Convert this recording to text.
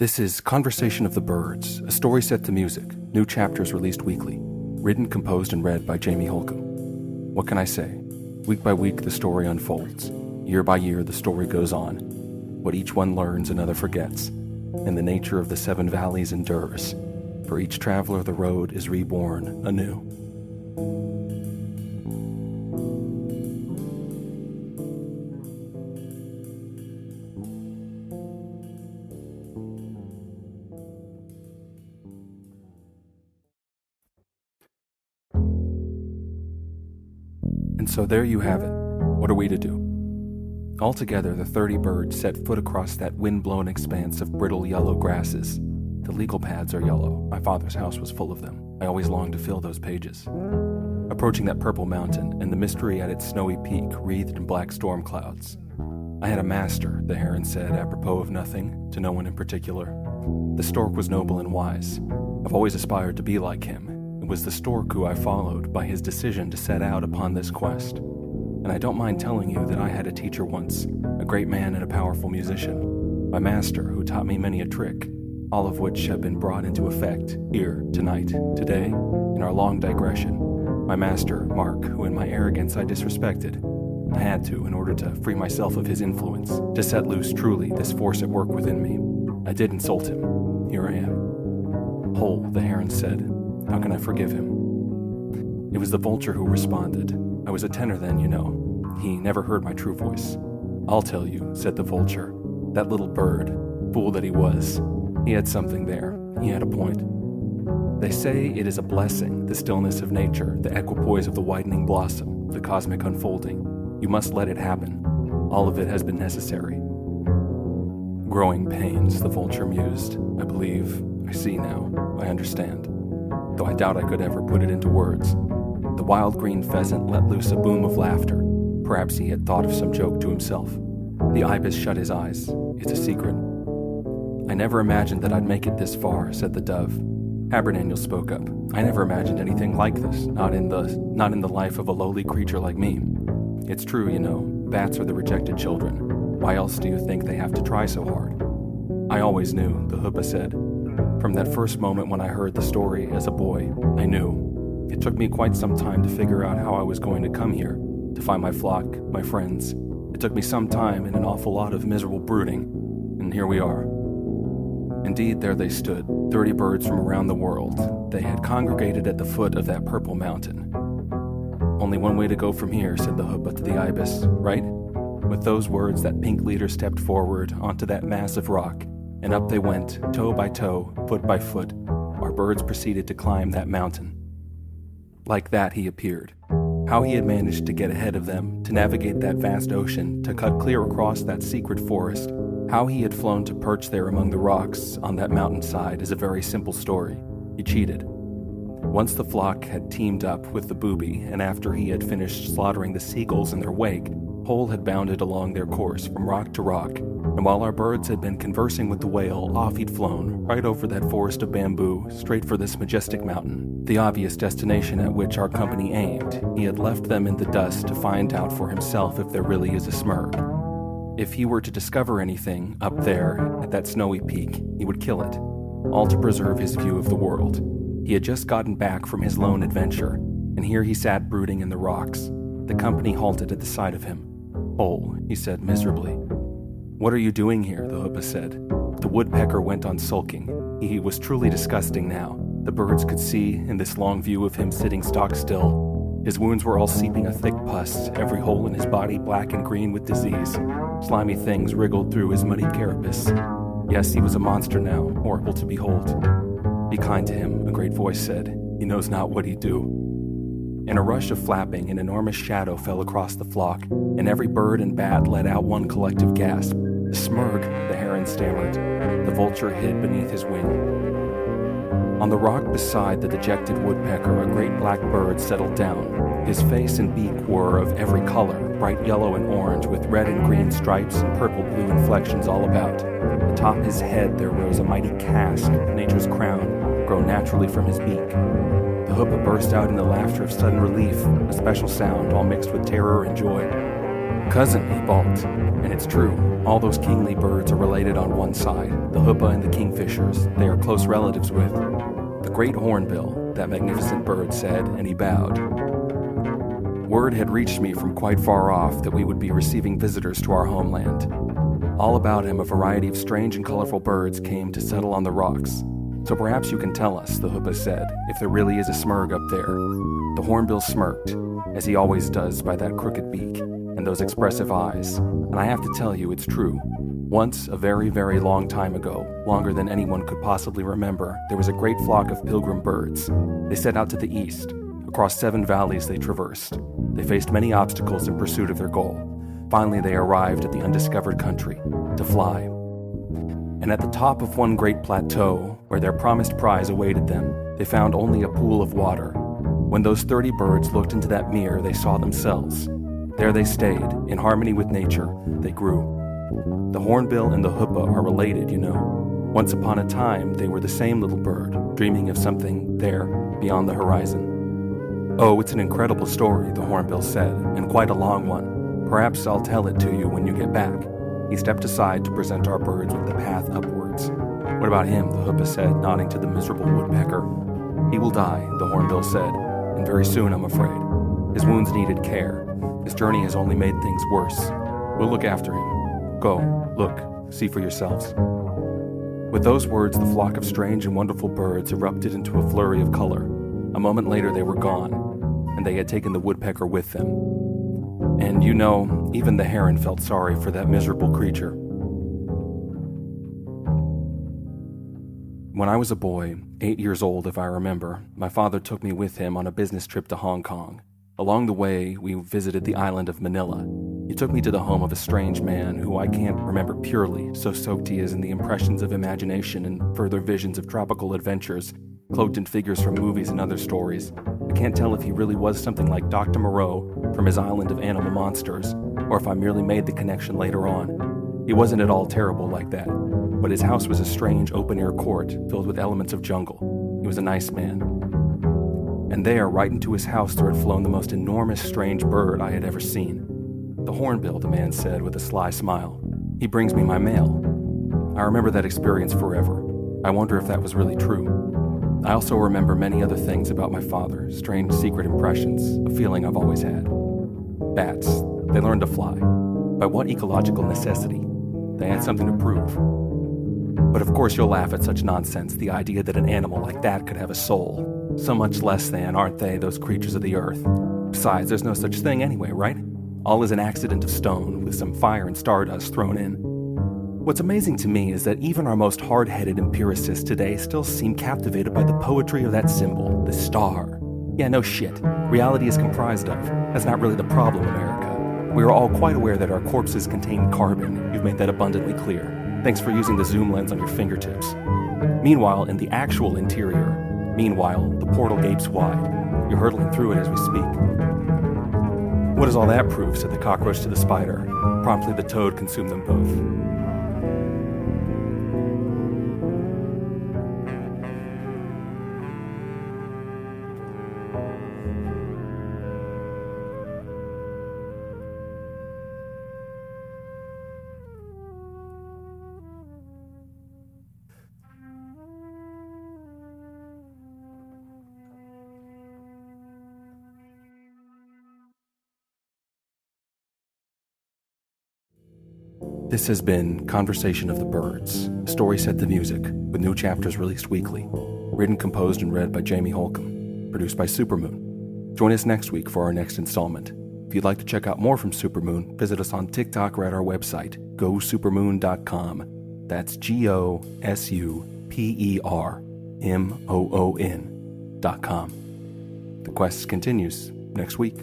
This is Conversation of the Birds, a story set to music, new chapters released weekly, written, composed, and read by Jamie Holcomb. What can I say? Week by week, the story unfolds. Year by year, the story goes on. What each one learns, another forgets, and the nature of the seven valleys endures. For each traveler, the road is reborn anew. And so there you have it. What are we to do? Altogether, the 30 birds set foot across that wind-blown expanse of brittle yellow grasses. The legal pads are yellow. My father's house was full of them. I always longed to fill those pages. Approaching that purple mountain, and the mystery at its snowy peak wreathed in black storm clouds. I had a master, the heron said, apropos of nothing, to no one in particular. The stork was noble and wise. I've always aspired to be like him. It was the stork who I followed by his decision to set out upon this quest. And I don't mind telling you that I had a teacher once, a great man and a powerful musician. My master, who taught me many a trick, all of which have been brought into effect here, tonight, today, in our long digression. My master, Mark, who in my arrogance I disrespected. I had to, in order to free myself of his influence, to set loose truly this force at work within me. I did insult him. Here I am. Whole, the heron said. How can I forgive him? It was the vulture who responded. I was a tenor then, you know. He never heard my true voice. I'll tell you, said the vulture. That little bird, fool that he was. He had something there. He had a point. They say it is a blessing, the stillness of nature, the equipoise of the widening blossom, the cosmic unfolding. You must let it happen. All of it has been necessary. Growing pains, the vulture mused. I believe, I see now, I understand. Though I doubt I could ever put it into words. The wild green pheasant let loose a boom of laughter. Perhaps he had thought of some joke to himself. The ibis shut his eyes. It's a secret. I never imagined that I'd make it this far, said the dove. Haberdaniel spoke up. I never imagined anything like this, not in the life of a lowly creature like me. It's true, you know, bats are the rejected children. Why else do you think they have to try so hard? I always knew, the hoopoe said. From that first moment when I heard the story as a boy, I knew. It took me quite some time to figure out how I was going to come here, to find my flock, my friends. It took me some time and an awful lot of miserable brooding, and here we are. Indeed, there they stood, 30 birds from around the world. They had congregated at the foot of that purple mountain. Only one way to go from here, said the hoopoe to the ibis, right? With those words, that pink leader stepped forward onto that mass of rock, and up they went, toe by toe, foot by foot. Our birds proceeded to climb that mountain. Like that he appeared. How he had managed to get ahead of them, to navigate that vast ocean, to cut clear across that secret forest, how he had flown to perch there among the rocks on that mountainside is a very simple story. He cheated. Once the flock had teamed up with the booby, and after he had finished slaughtering the seagulls in their wake, Whole had bounded along their course from rock to rock, and while our birds had been conversing with the whale, off he'd flown, right over that forest of bamboo, straight for this majestic mountain, the obvious destination at which our company aimed. He had left them in the dust to find out for himself if there really is a Smurg. If he were to discover anything up there at that snowy peak, he would kill it, all to preserve his view of the world. He had just gotten back from his lone adventure, and here he sat brooding in the rocks. The company halted at the sight of him. Whole, he said miserably. What are you doing here? The hoopoe said. The woodpecker went on sulking. He was truly disgusting now. The birds could see, in this long view of him sitting stock still. His wounds were all seeping a thick pus, every hole in his body black and green with disease. Slimy things wriggled through his muddy carapace. Yes, he was a monster now, horrible to behold. Be kind to him, a great voice said. He knows not what he'd do. In a rush of flapping, an enormous shadow fell across the flock, and every bird and bat let out one collective gasp. The Smurg, the heron stammered. The vulture hid beneath his wing. On the rock beside the dejected woodpecker, a great black bird settled down. His face and beak were of every color, bright yellow and orange, with red and green stripes and purple-blue inflections all about. Atop his head there rose a mighty casque, nature's crown, grown naturally from his beak. The hoopoe burst out into laughter of sudden relief, a special sound all mixed with terror and joy. Cousin, he balked, and it's true. All those kingly birds are related on one side, the hoopoe and the kingfishers. They are close relatives with the great hornbill, that magnificent bird said, and he bowed. Word had reached me from quite far off that we would be receiving visitors to our homeland. All about him, a variety of strange and colorful birds came to settle on the rocks. So perhaps you can tell us, the hoopoe said, if there really is a smurg up there. The hornbill smirked, as he always does by that crooked beak and those expressive eyes, and I have to tell you it's true. Once, a very, very long time ago, longer than anyone could possibly remember, there was a great flock of pilgrim birds. They set out to the east. Across 7 valleys they traversed. They faced many obstacles in pursuit of their goal. Finally, they arrived at the undiscovered country, to fly. And at the top of one great plateau, where their promised prize awaited them, they found only a pool of water. When those 30 birds looked into that mirror, they saw themselves. There they stayed, in harmony with nature, they grew. The hornbill and the hoopoe are related, you know. Once upon a time, they were the same little bird, dreaming of something there, beyond the horizon. Oh, it's an incredible story, the hornbill said, and quite a long one. Perhaps I'll tell it to you when you get back. He stepped aside to present our birds with the path upwards. What about him, the hoopoe said, nodding to the miserable woodpecker. He will die, the hornbill said, and very soon, I'm afraid. His wounds needed care. His journey has only made things worse. We'll look after him. Go, look, see for yourselves. With those words, the flock of strange and wonderful birds erupted into a flurry of color. A moment later, they were gone, and they had taken the woodpecker with them. And you know, even the heron felt sorry for that miserable creature. When I was a boy, 8 years old if I remember, my father took me with him on a business trip to Hong Kong. Along the way, we visited the island of Manila. He took me to the home of a strange man who I can't remember purely, so soaked he is in the impressions of imagination and further visions of tropical adventures, cloaked in figures from movies and other stories. I can't tell if he really was something like Dr. Moreau from his island of animal monsters, or if I merely made the connection later on. He wasn't at all terrible like that, but his house was a strange open-air court filled with elements of jungle. He was a nice man. And there, right into his house, there had flown the most enormous strange bird I had ever seen. The hornbill, the man said with a sly smile. He brings me my mail. I remember that experience forever. I wonder if that was really true. I also remember many other things about my father, strange secret impressions, a feeling I've always had. Bats, they learned to fly. By what ecological necessity? They had something to prove. But of course you'll laugh at such nonsense, the idea that an animal like that could have a soul. So much less than, aren't they, those creatures of the earth? Besides, there's no such thing anyway, right? All is an accident of stone, with some fire and stardust thrown in. What's amazing to me is that even our most hard-headed empiricists today still seem captivated by the poetry of that symbol, the star. Yeah, no shit. Reality is comprised of. That's not really the problem, America. We are all quite aware that our corpses contain carbon. You've made that abundantly clear. Thanks for using the zoom lens on your fingertips. Meanwhile, in the actual interior, the portal gapes wide. You're hurtling through it as we speak. What does all that prove? Said the cockroach to the spider. Promptly the toad consumed them both. This has been Conversation of the Birds, a story set to music, with new chapters released weekly. Written, composed, and read by Jamie Holcomb. Produced by Supermoon. Join us next week for our next installment. If you'd like to check out more from Supermoon, visit us on TikTok or at our website, gosupermoon.com. That's GOSUPERMOON.com. The quest continues next week.